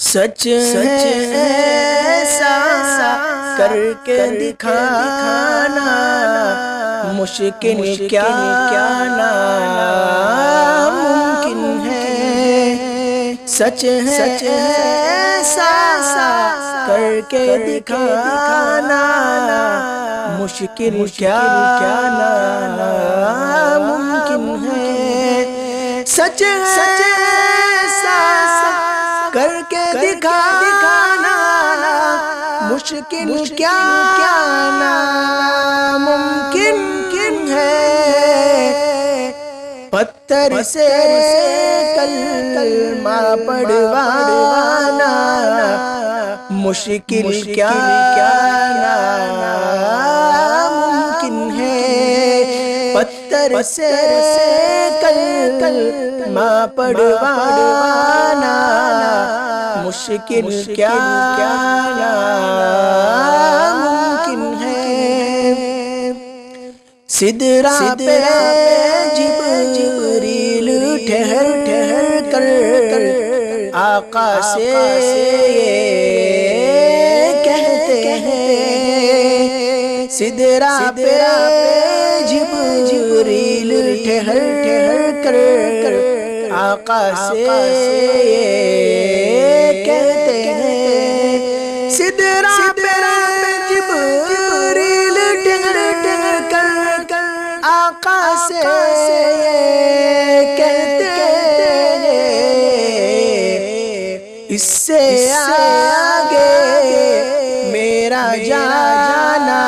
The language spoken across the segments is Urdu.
سچ ایسا کر کے دکھانا مشکل کیا ناممکن ہے۔ سچ ایسا کر کے دکھانا مشکل کیا ناممکن ہے۔ سچ ایسا کر کے دکھانا مشکل کیا ناممکن ہے۔ پتھر سے کلمہ پڑھوانا مشکل کیا ناممکن ہے۔ پتھر سے کلمہ پڑھوانا مشکل کیا ناممکن ہے۔ سدرا پہ جبریل ٹھہر کر آقا سے کہتے ہیں۔ سدرا پہ جبریل ٹھہر کر آقا سے کہتے ہیں۔ سدرا پہ جبریل ٹھہر کر آقا سے کہتے ہیں۔ اس سے آگے میرا جانا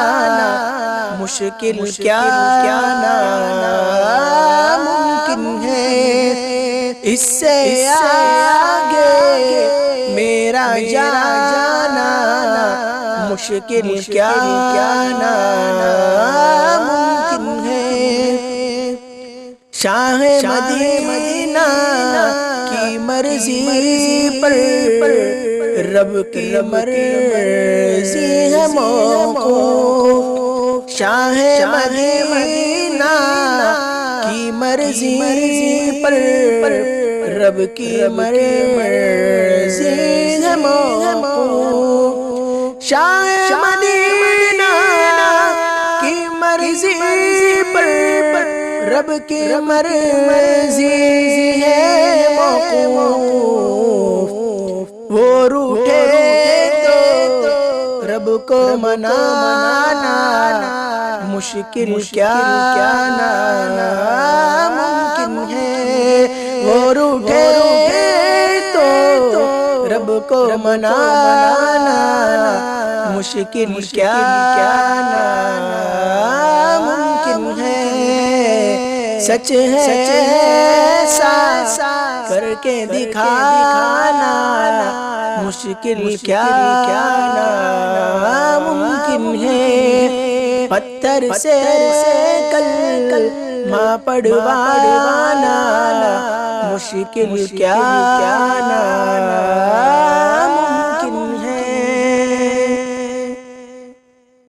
مشکل کیا ناممکن ہے۔ اس سے آگے میرا جانا مشکل کیا ناممکن ہے۔ شاہ مدینہ کی مرضی پر رب کی مرضی ہے موقوف۔ شاہ مدینہ کی مرضی پر رب کی مرضی ہے موقوف۔ شاہ مدینہ کی مرضی پر رب کی مرضی ہے موقوف۔ وہ روٹھے تو رب کو منانا مشکل کیا ناممکن ہے۔ وہ روٹھے تو رب کو منانا مشکل کیا ناممکن ہے۔ سچ ایسا کر کے دکھانا مشکل کیا ناممکن ہے۔ پتھر سے کلمہ پڑھوانا مشکل کیا ناممکن